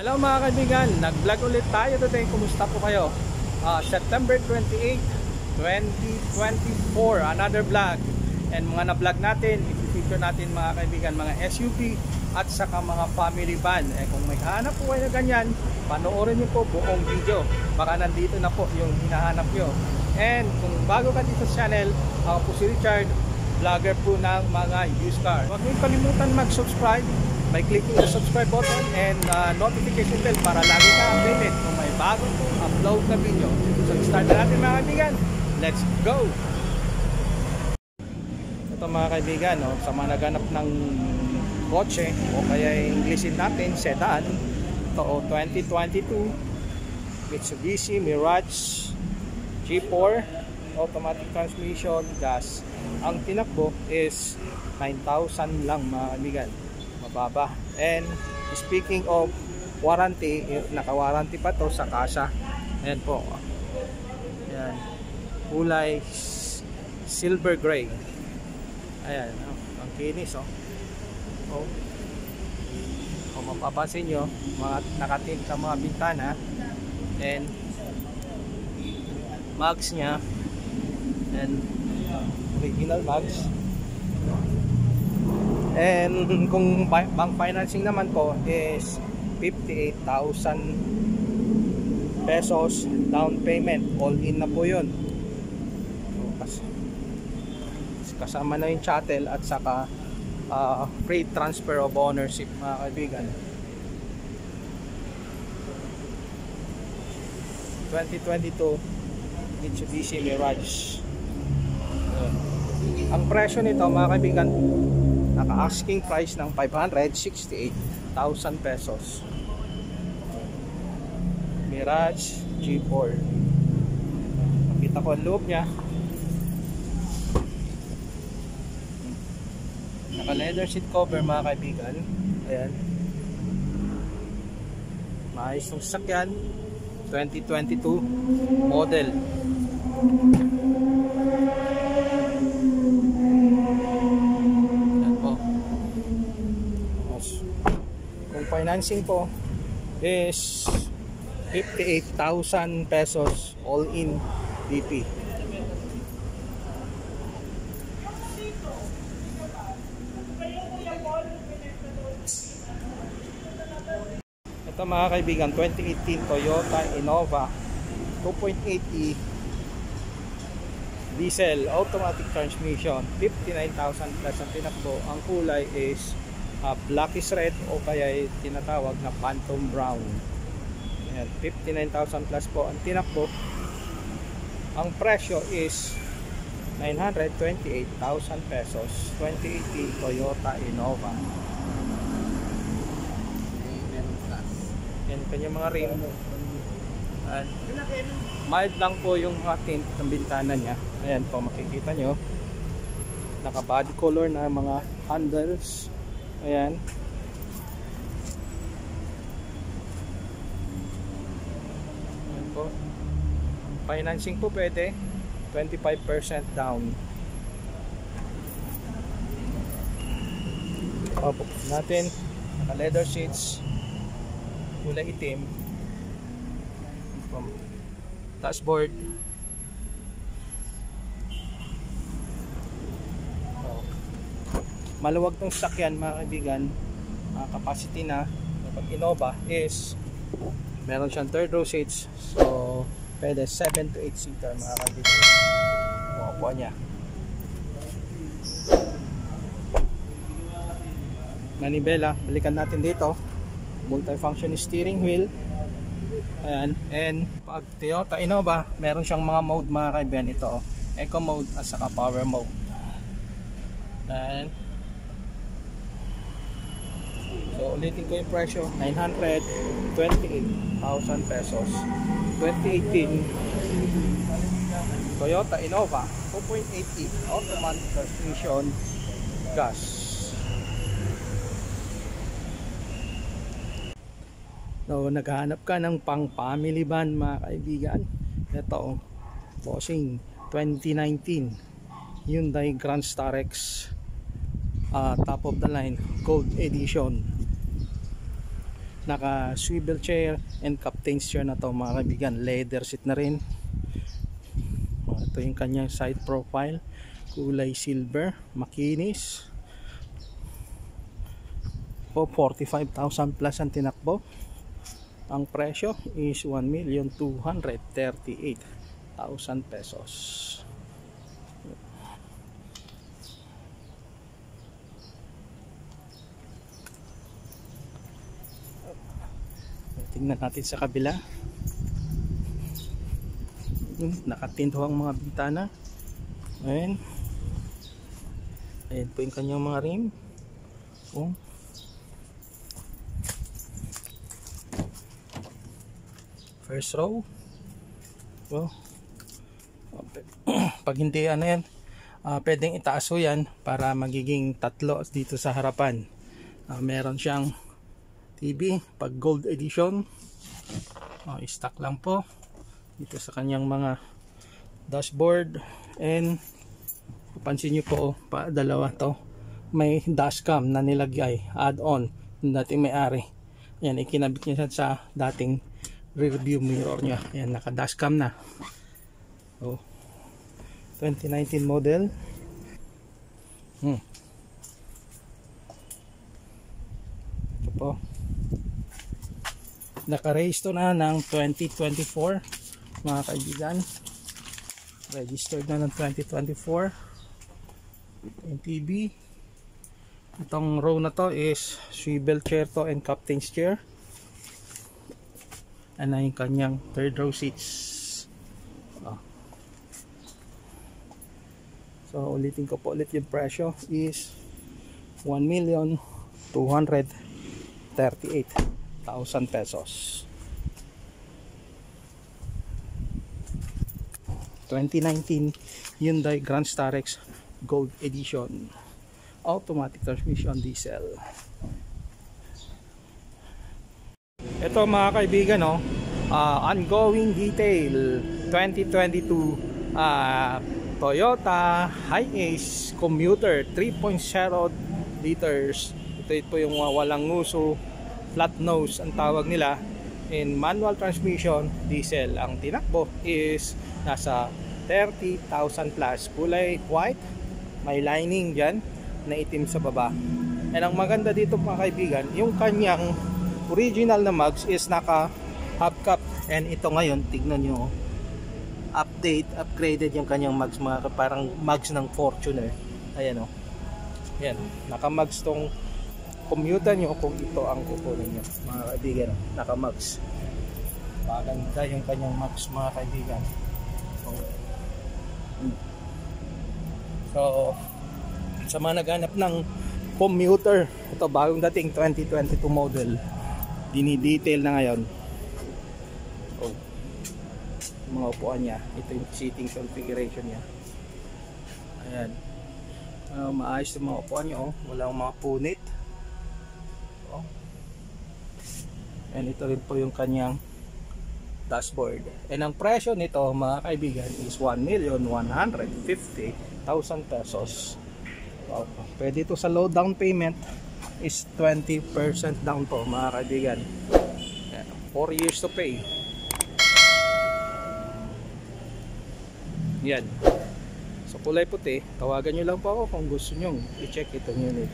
Hello mga kaibigan, nag-vlog ulit tayo today. Kumusta po kayo? September 28, 2024, another vlog. And mga na-vlog natin, i-feature natin mga kaibigan, mga SUV at saka mga family van. Kung may hanap po kayo na ganyan, panoorin niyo po buong video. Baka nandito na po yung hinahanap nyo. And kung bago ka dito sa channel, ako po si Richard, vlogger po ng mga used car. Huwag niyo kalimutan mag-subscribe by clicking the subscribe button and notification bell para lagi ka updated kung may bagong upload na video. So start na natin mga kaibigan. Let's go! Ito mga kaibigan, sa mga naghanap ng kotse o kaya Englishin natin, sedan. Ito 2022 Mitsubishi Mirage G4 automatic transmission, gas. Ang tinakbo is 9,000 lang mga kaibigan, mababa. And speaking of warranty, naka-warranty pa to sa kasa. Ayan po, ayan, kulay silver gray. Ayan, ang kinis kung mapapansin nyo, mga nakatint sa mga bintana. And mags nya, and original mags. And kung bank financing naman po is 58,000 pesos down payment, all in na po yun. Kasama na yung chattel at saka free transfer of ownership mga kaibigan. 2022 Mitsubishi Mirage. Ang presyo nito mga kaibigan, naka-asking price ng 568,000 pesos. Mirage G4. Nakita ko ang loob niya. Naka-leather seat cover mga kaibigan. Ayan. Maayos yung sasakyan. 2022 model. Ayan po. Kung financing po is 58,000 pesos all in DP. Ito mga kaibigan, 2018 Toyota Innova 2.8e diesel automatic transmission, 59,000 plus ang tinakbo. Ang kulay is blackish red o kaya tinatawag na phantom brown. Ayan, 59,000 plus po ang tinakbo. Ang presyo is 928,000 pesos. 2018 Toyota Innova. Yan kanyang mga rim. At mild lang po yung mga tint ng bintana niya. Ayan po, makikita nyo, naka body color na mga handles. Ayan. Ayan po. Financing po pwede, 25% down. Opo natin, naka leather seats, kulay itim. Dashboard. Maluwag tong sasakyan mga kaibigan. Capacity na pag Innova is meron siyang third row seats, so pwede 7 to 8 seater mga kaibigan. Upo niya. Manibela, balikan natin dito. Multi-function steering wheel. Ayan. And pag Toyota Innova, meron siyang mga mode mga kaibigan. Ito, eco mode at saka power mode. And so ulitin ko yung presyo, 928,000 pesos. 2018 Toyota Innova 2.8e automatic transmission, gas. So, naghahanap ka ng pang family van mga kaibigan. Ito, bossing 2019 Hyundai Grand Starex top of the line gold edition. Naka swivel chair and captain's chair na to mga kaibigan. Leather seat na rin. Ito yung kanyang side profile, kulay silver, makinis po. 45,000 plus ang tinakbo. Ang presyo is 1,238,000 pesos. Tingnan natin sa kabila. Nakatinto ang mga bintana. Ayan. Ayan po yung kanyang mga rim. First row. Pag hindi ano yan, pwedeng itaaso yan para magiging tatlo dito sa harapan. Meron siyang TV pag gold edition. Stock lang po dito sa kanyang mga dashboard. And papansin nyo po, dalawa to, may dashcam na nilagay, add-on yung dating may-ari. Yan, ikinabit niya sa dating rear view mirror niya. Yan, naka dashcam na. 2019 model. Ito po, naka-race to na ng 2024 mga kaibigan. Registered na ng 2024 MTB. Itong row na to is swivel chair to and captain's chair. Ano yung kanyang third row seats. So ulitin ko po ulit, yung presyo is 1,238,000 pesos. 2019 Hyundai Grand Starex Gold Edition, automatic transmission, diesel. Ito mga kaibigan, ongoing detail 2022 Toyota Hiace Commuter 3.0 liters. Ito po yung walang nguso, flat nose ang tawag nila, in manual transmission, diesel. Ang tinakbo is nasa 30,000 plus. Kulay white, may lining dyan na itim sa baba. And ang maganda dito mga kaibigan, yung kanyang original na mugs is naka hubcap. And ito ngayon, tignan nyo, upgraded yung kanyang mugs, mga parang mugs ng Fortuner. Ayan yan, naka mugs tong commuter nyo kung ito ang kukunin nyo mga kaibigan. Naka mugs, maganda yung kanyang mugs mga kaibigan. So sa mga naghanap ng commuter, ito bagong dating 2022 model, dinidetail na ngayon. Mga upuan niya, ito yung seating configuration niya. Ayan, maayos yung mga upuan niya, walang mga punit. And ito rin po yung kanyang dashboard. And ang presyo nito mga kaibigan is 1,150,000 pesos. Pwede ito sa low down payment is 20% down po mga kaibigan. 4 years to pay. Yan. So kulay puti, tawagan nyo lang po ako kung gusto nyo i-check itong unit.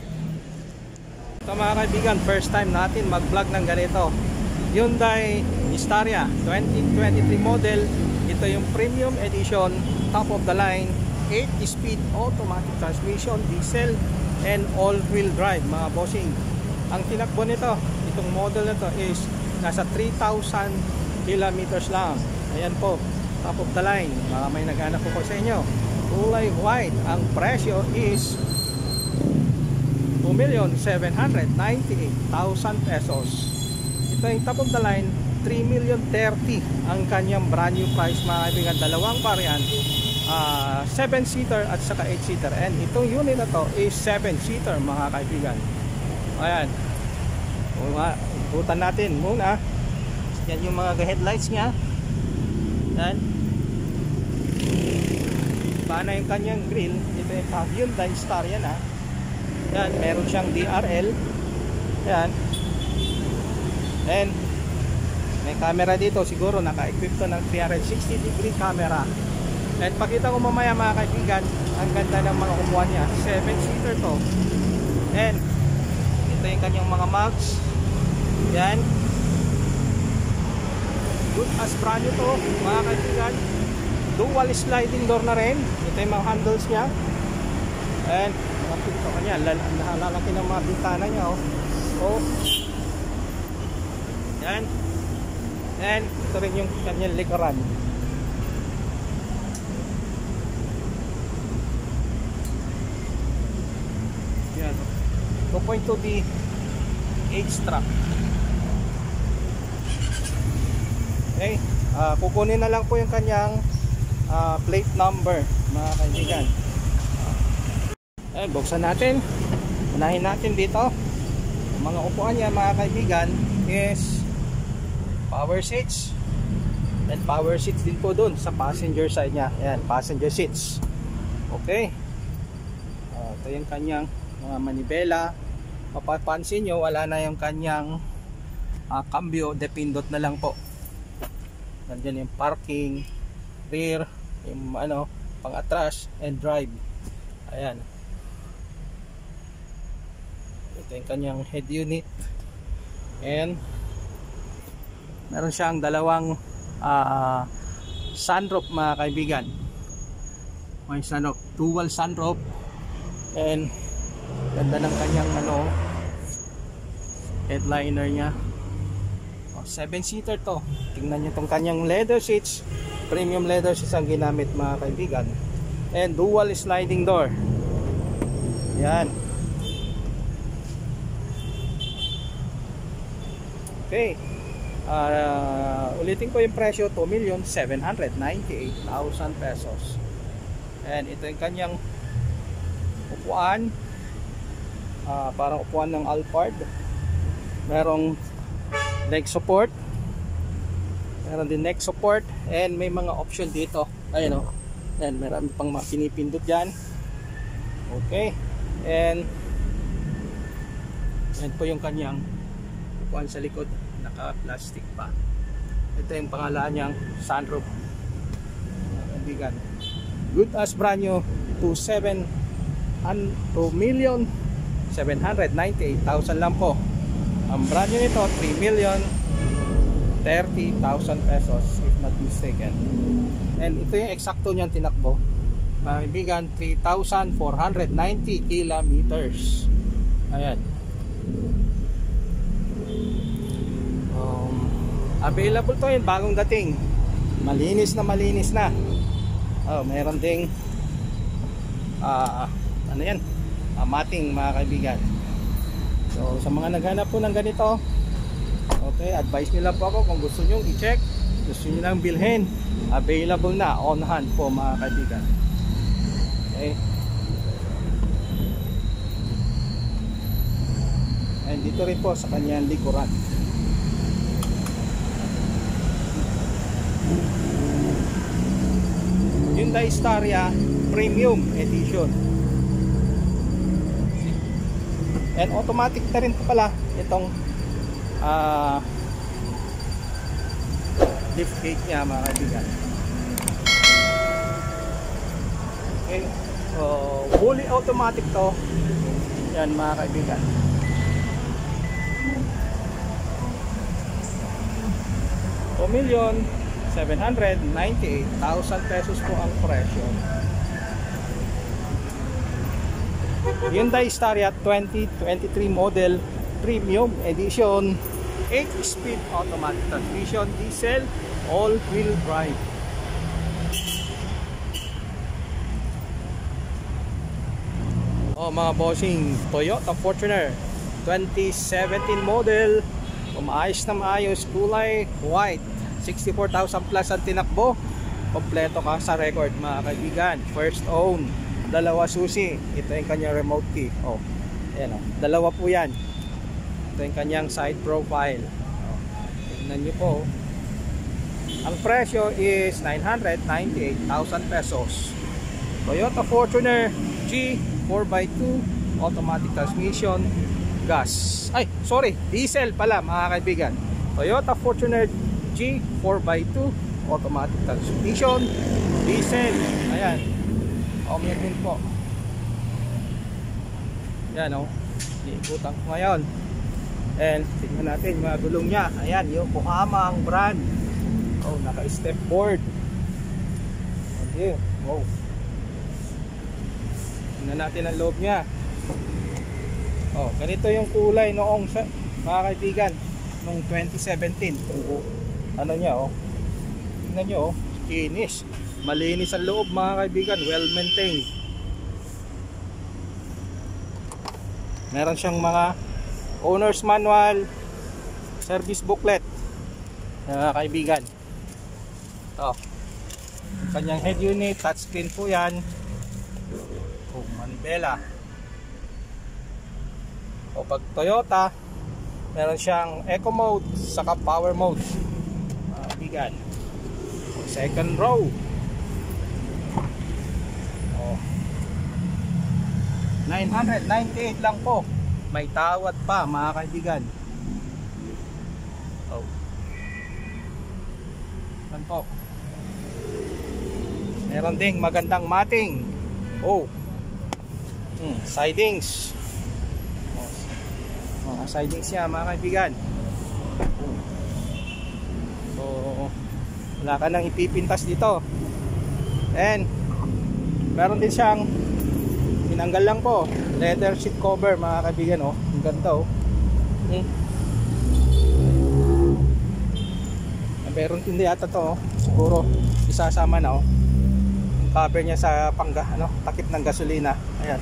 Ito mga kaibigan, first time natin mag-vlog ng ganito. Hyundai Staria 2023 model. Ito yung premium edition, top of the line, 8-speed automatic transmission, diesel and all-wheel drive mga bossing. Ang tinakbo nito, itong model na to is nasa 3,000 kilometers lang. Ayan po, top of the line. May naghanap po sa inyo, kulay white. Ang presyo is 2,798,000 pesos. Ito yung top of the line, 3,030,000 ang kanyang brand new price mga kaibigan. Dalawang variant, 7-seater at saka 8-seater. And itong unit na to is 7-seater mga kaibigan. Ayan, ikutan natin muna. Yan yung mga headlights nya. Yan, paano yung kanyang grill. Ito yung Hyundai Staria na. Yan, meron siyang DRL. Yan, And may camera dito, siguro naka-equip to ng 360 degree camera. At pakita ko mamaya mga kaibigan, ang ganda ng mga upuan niya. 7-seater to. And ito yung kanyang mga mugs. Yan. Good as brand new to mga kaibigan. Dual sliding door na rin. Ito yung mga handles niya. And mga pinto kanya, lalaki ng mga bintana niya. Oh. Yan. And ito rin yung kanyang likuran. Yan. 2.2D H-strap. Okay. Kukunin na lang po yung kanyang plate number mga kaibigan. Buksan natin. Unahin natin dito. Ang mga upuan niya mga kaibigan is power seats. And power seats din po dun sa passenger side niya. Ayan, passenger seats. Okay. Ito yung kanyang mga manibela. Mapapansin nyo, wala na yung kanyang cambio. Depindot na lang po. Nandiyan yung parking, rear, yung pang-atras, and drive. Ayan. Ito yung kanyang head unit. And meron siyang dalawang sunroof mga kaibigan. May sunroof, dual sunroof. And ganda ng kanyang headliner niya. 7-seater to. Tingnan nyo itong kanyang leather seats. Premium leather seats ang ginamit mga kaibigan. And dual sliding door. Yan. Okay. Ulitin ko yung presyo, 2,798,000 pesos. And ito yung kanyang upuan. Parang upuan ng Alphard. Merong leg support, meron din neck support, and may mga option dito. Ayun o, and meron pang mga pinipindot dyan. Okay. And yan po yung kanyang upuan sa likod, naka plastic pa. Ito yung pangalan niyang sunroof. Kaibigan, good as brand new, 2,798,000 lang po. Ang brand new nito, 3,030,000 pesos if not mistaken. And ito yung eksakto niyang tinakbo. Kaibigan, 3,490 kilometers. Ayan. Available to yun, bagong dating. Malinis na. Mayroon ding mating mga kaibigan. So sa mga naghanap po ng ganito, okay, advice nyo lang po ako kung gusto nyo i-check, gusto nyo lang bilhin, available na, on hand po mga kaibigan. Okay. And dito rin po sa kanyang likuran. Hyundai Staria Premium Edition. And automatic na rin po pala itong lift gate niya mga kaibigan. Okay. So fully automatic to. Yan mga kaibigan. $2,798,000 pesos po ang presyo. Hyundai Staria 2023 model Premium Edition, 8-speed automatic transmission, diesel, all-wheel drive. Mga bossing, Toyota Fortuner 2017 model, maayos na maayos, kulay white, 64,000 plus ang tinakbo. Kompleto ka sa record mga kaibigan. First own, dalawa susi. Ito yung kanyang remote key. Ayan, dalawa po yan. Ito yung kanyang side profile. Tignan nyo po. Ang presyo is 998,000 pesos. Toyota Fortuner G 4x2 automatic transmission, gas. Diesel pala mga kaibigan. Toyota Fortuner G 4x2 automatic transmission, diesel. Ayan, Omnia din po. Yan o, iikutan ko ngayon. And tingnan natin mga gulong niya. Ayan, Yokohama ang brand. Oh, naka-step board. Okay, wow. Tingnan natin ang loob niya. Oh, ganito yung kulay noong mga kaibigan noong 2017. Ano niya oh. Tingnan niyo oh, kinis. Malinis ang loob mga kaibigan, well maintained. Meron siyang mga owner's manual, service booklet mga kaibigan. Ito, kanyang head unit, touchscreen po yan. Oh, manibela. O pag Toyota, meron siyang eco mode saka power mode mga kaibigan. Second row. Oh, 998 lang po. May tawad pa mga kaibigan. Oh. Yan po. Meron ding magandang mating. Oh. Sidings. Oh. Mga sidings niya mga kaibigan. So, wala ka nang ipipintas dito. And meron din siyang tinanggal lang po leather seat cover mga kaibigan oh. Ang ganda oh. Meron hindi ata to oh. Siguro isasama na oh. Yung cover niya sa takip ng gasolina. Ayan.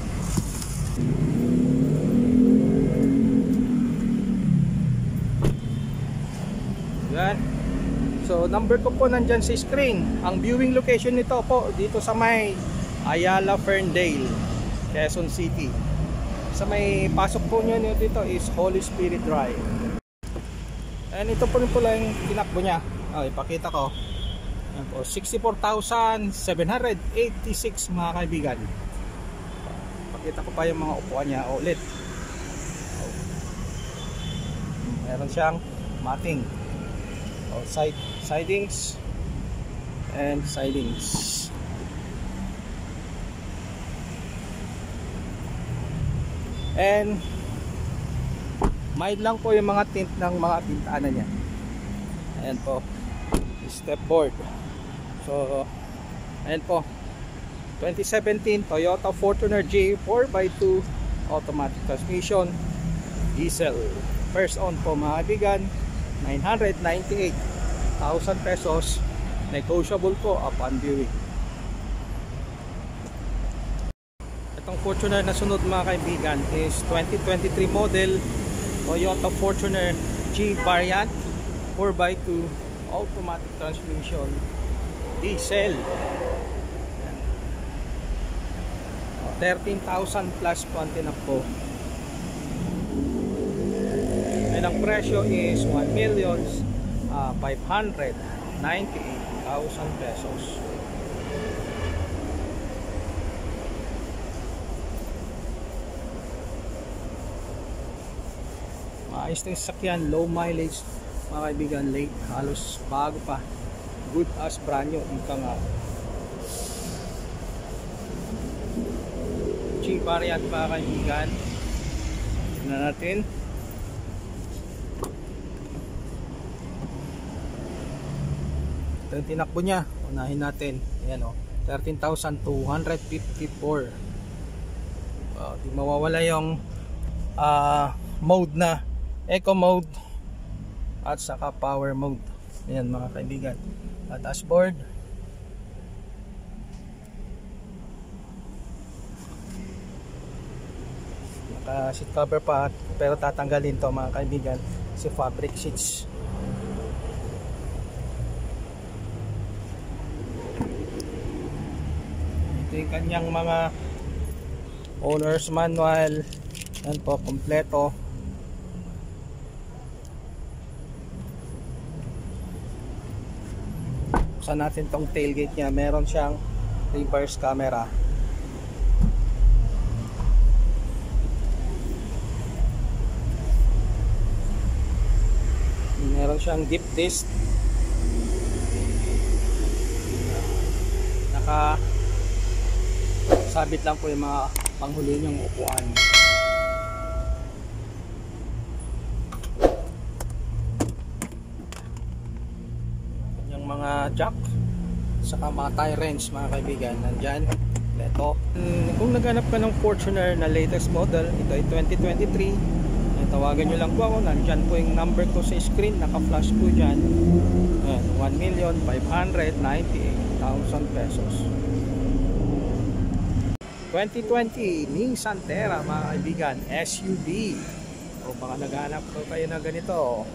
Yan. So number ko po nandyan sa screen. Ang viewing location nito po dito sa may Ayala Ferndale, Quezon City. Sa may pasok po nyo dito is Holy Spirit Drive. And ito po rin pala yung tinakbo nya. Ipakita ko. 64,786 mga kaibigan. Pakita ko pa yung mga upuan nya ulit. Meron siyang mating. Sidings and sidings. And mild lang po yung mga tint ng mga pintana niya. Ayan po, step board. So ayan po, 2017 Toyota Fortuner G 4x2 automatic transmission, diesel. First on po mga kaibigan, 998,000 pesos, negotiable po upon viewing. Itong Fortuner na sunod mga kaibigan is 2023 model Toyota Fortuner G variant 4x2 automatic transmission, diesel. 13,000 plus konti na po. And ang presyo is 1,598,000 pesos. Maayos na yung sasakyan, low mileage mga kaibigan, late, halos bago pa, good as brand new. Ika nga G variant mga kaibigan. Tignan natin. Ito yung tinakbo nya, unahin natin. Ayan o, 13,254. Di mawawala yung mode na eco mode at saka power mode. Ayan mga kaibigan. Dashboard. Naka seat cover pa, pero tatanggalin to mga kaibigan si fabric seats. Ito yung kanyang mga owner's manual. Yan po, kompleto. Buksan natin tong tailgate nya. Meron siyang reverse camera. Meron Meron siyang deep disc. Sabit lang po yung mga panghuli niyang upuan. Yung mga jack saka mga tire wrench mga kaibigan nandyan. Ito. Kung naghanap ka ng Fortuner na latest model, ito ay 2023, tawagan nyo lang po ako. Nandyan po yung number ko sa screen, naka-flash po dyan. 1,598,000 pesos. 2020 Nissan Terra mga kaibigan, SUV. O baka naghanap ko kayo na ganito,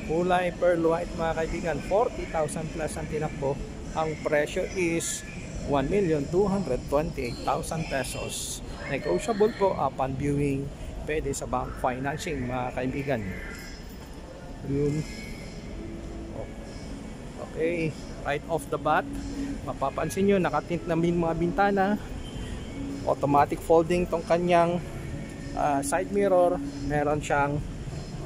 kulay pearl white mga kaibigan, 40,000 plus ang tinakbo. Ang presyo is 1,228,000 pesos. Negotiable po upon viewing. Pwede sa bank financing mga kaibigan. Yun. Okay, right off the bat, mapapansin nyo nakatint na mga bintana. Automatic folding tong kanyang side mirror. Meron siyang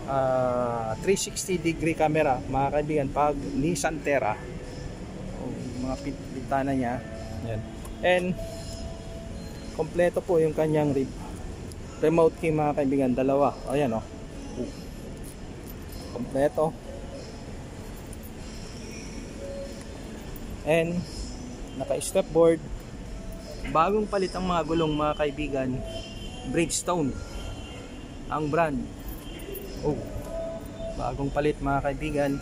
360 degree camera mga kaibigan pag Nissan Terra. Mga bintana niya. Yan. And kompleto po yung kanyang remote key mga kaibigan, dalawa. Ayan o. Kompleto. And naka-step board. Bagong palit ang mga gulong mga kaibigan, Bridgestone ang brand. Bagong palit mga kaibigan.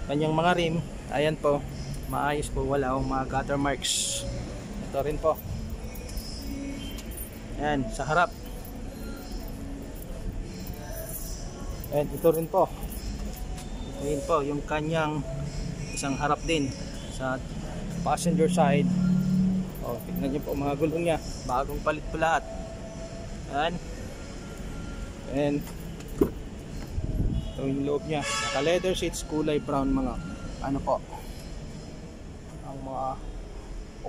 Kanyang mga rim, ayan po, maayos po, wala akong mga gutter marks. Ito rin po. Ayan, sa harap. And ito rin po. Ayan po, yung kanyang isang harap din sa passenger side. Tignan nyo po mga gulong niya, bagong palit po lahat. Ayan. And ito yung loob niya, naka leather seats, kulay brown mga ano po ang mga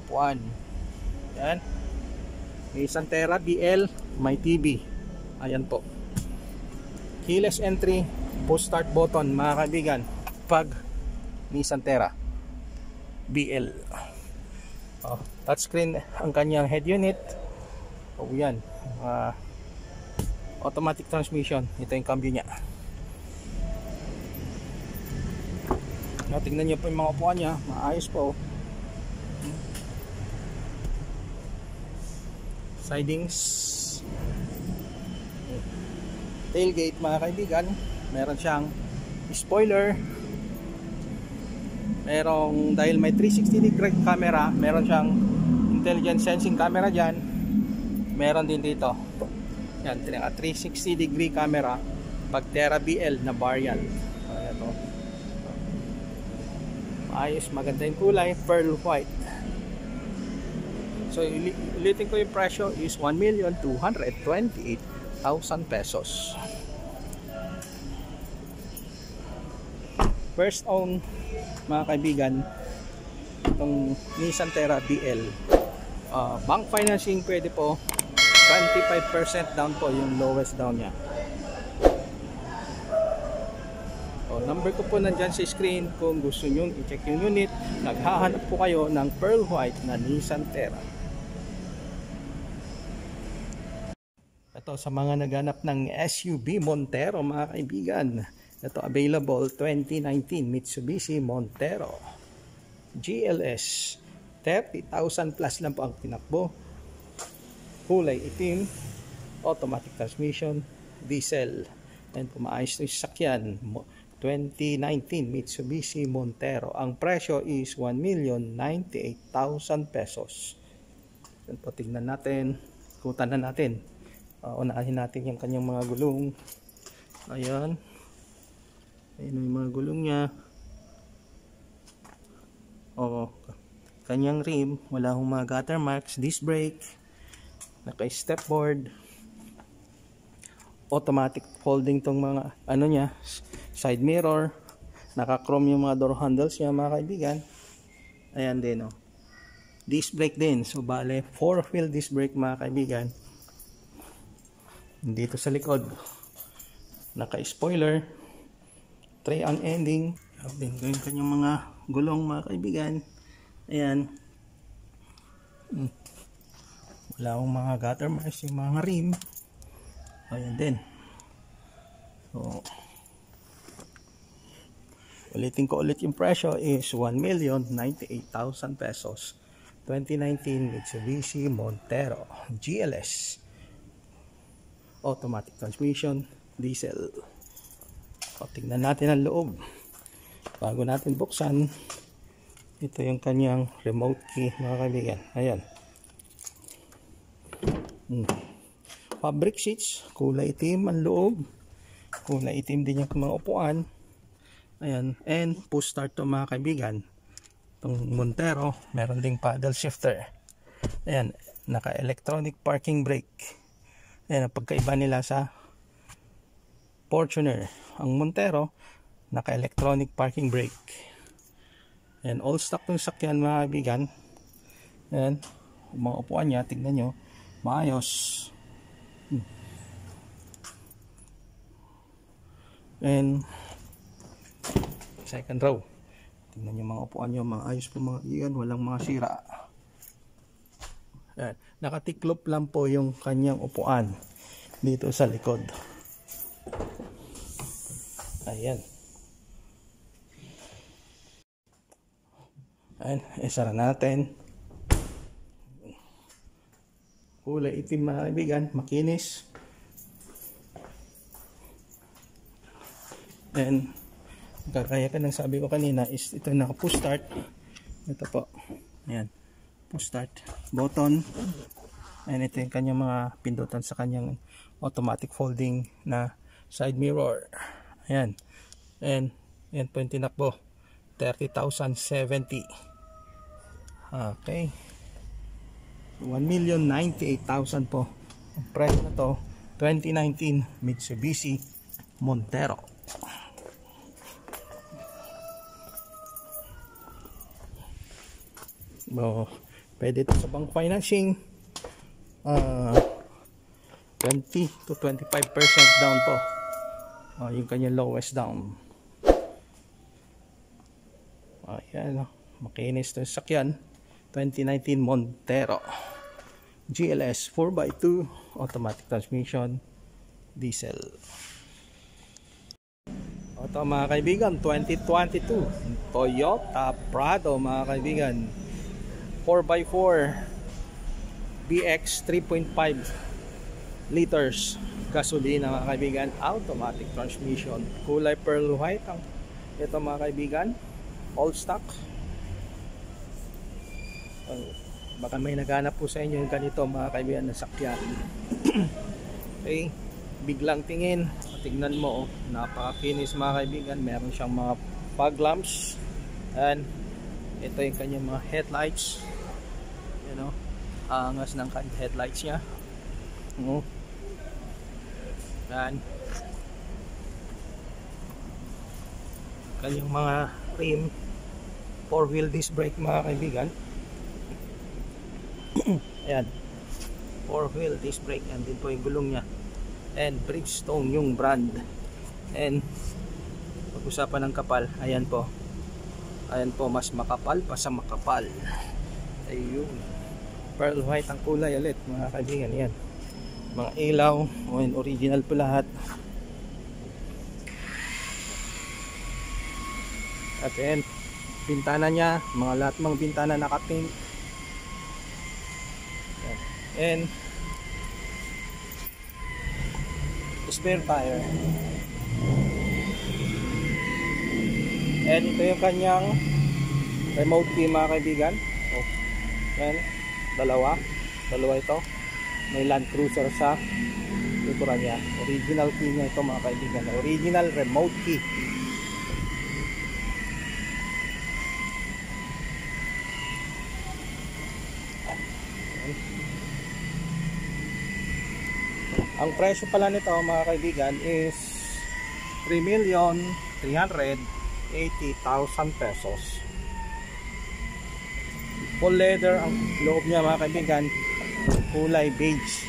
upuan. Ayan. Nissan Terra BL, may TV. Ayan po. Keyless entry, push start button mga kaibigan pag Nissan Terra BL. Touchscreen ang kanyang head unit. Yan. Automatic transmission. Ito yung cambio niya. Tingnan niyo po yung mga upuan niya, maayos po. Sidings. Tailgate mga kaibigan, meron siyang spoiler. Merong, dahil may 360 degree camera, meron siyang intelligent sensing camera dyan. Meron din dito. Yan, 360 degree camera pag Terra BL na variant. Ayan o. Maayos, maganda yung kulay, pearl white. So ulitin ko yung presyo is 1,228,000 pesos. First own mga kaibigan itong Nissan Terra BL. Bank financing pwede po, 25% down po yung lowest down nya. Number ko po nandyan sa screen kung gusto nyo i-check yung unit. Naghahanap po kayo ng pearl white na Nissan Terra. Ito sa mga naghanap ng SUV Montero mga kaibigan. Ito available 2019 Mitsubishi Montero GLS. 30,000 plus lang po ang tinakbo. Kulay itim, automatic transmission, diesel. And pumaayos ng sasakyan. 2019 Mitsubishi Montero. Ang presyo is 1,098,000 pesos. Yan po, tingnan natin. Ikutan na natin. Unahin natin yung kanyang mga gulong. Ayan. Ayan yung mga gulong niya. Kanyang rim, wala akong mga gutter marks. Disc brake, naka-step board, automatic folding tong mga ano niya, side mirror, naka-chrome yung mga door handles niya mga kaibigan. Ayan din disc brake din, so bale 4-wheel disc brake mga kaibigan. Dito sa likod, naka-spoiler, tray ang ending. Din ko yung kanyang mga gulong mga kaibigan. Ayan. Wala akong mga gutter marks yung mga rim. Ayan din. So, ulitin ko ulit yung presyo is 1,098,000 pesos. 2019 Mitsubishi Montero GLS. Automatic transmission, diesel. O, tingnan natin ang loob. Bago natin buksan, ito yung kanyang remote key mga kaibigan. Ayan. Fabric sheets, kulay itim ang loob. Kulay itim din yung mga upuan. Ayan. And push start to mga kaibigan. Itong Montero, meron ding paddle shifter. Ayan. Naka-electronic parking brake. Ayan ang pagkaiba nila sa Fortuner. Ang Montero, naka-electronic parking brake. And all stock ng sakyan mga kaibigan. Ayan. Mga upuan niya, tignan nyo. Maayos. And second row. Tignan nyo mga upuan nyo. Mga ayos po mga kaibigan. Walang mga sira. Ayan. Nakatiklop lang po yung kanyang upuan dito sa likod. Ayan. Ayan, isara natin. Kulay itim mga kaibigan, makinis. And kagaya ka ng sabi ko kanina is ito naka-push start. Ito po. Ayan. Push start button. And ito yung kanyang mga pindutan sa kanyang automatic folding na side mirror. Ayan. And yan po yung tinakbo. 30,070. Okay. 1,098,000 po. Ang price na to, 2019 Mitsubishi Montero. So, pwede ito sa bank financing. 20 to 25% down po. Yung kanyang lowest down. Ayan, makinis ito yung sakyan. 2019 Montero GLS 4x2 automatic transmission, diesel. Ito mga kaibigan, 2022 Toyota Prado mga kaibigan, 4x4 BX 3.5 liters gasolina mga kaibigan, automatic transmission, kulay pearl white ang ito mga kaibigan, all stock. Baka may naghanap po sa inyo yung ganito mga kaibigan na sakyan. Okay, biglang tingin, tignan mo, napakakinis mga kaibigan. Meron siyang mga fog lamps, and ito yung kanyang mga headlights. You know, angas ng headlights niya. And kanyang mga rim, 4-wheel disc brake mga kaibigan. Ayan, 4-wheel disc brake. And din po yung gulong nya, and Bridgestone yung brand. And pag-usapan ng kapal, ayan po, mas makapal pa sa makapal. Ayun, pearl white ang kulay ulit mga kaibigan. Yan, mga ilaw, original po lahat. At yan, bintana nya, mga lahat mga bintana naka-pink. And spare tire. And ito yung kanyang remote key mga kaibigan. Yan, dalawa ito. May Land Cruiser sa likuran niya. Original key niya ito mga kaibigan. Original remote key. Ang presyo pala nito mga kaibigan is 3,380,000 pesos. Full leather ang loob niya mga kaibigan, kulay beige.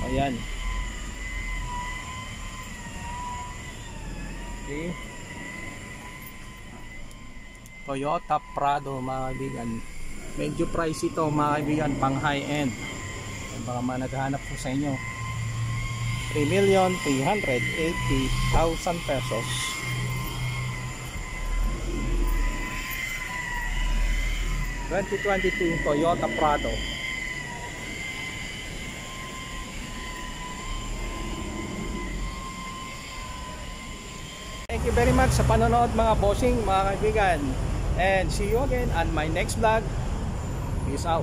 Ayan. Okay. Toyota Prado mga kaibigan. Medyo pricey ito mga kaibigan, pang high end. Baka naghahanap po sa inyo. 3,380,000 pesos. ...2022 Toyota Prado. Thank you very much sa panonood mga bossing, mga kaibigan. And see you again on my next vlog. Peace out.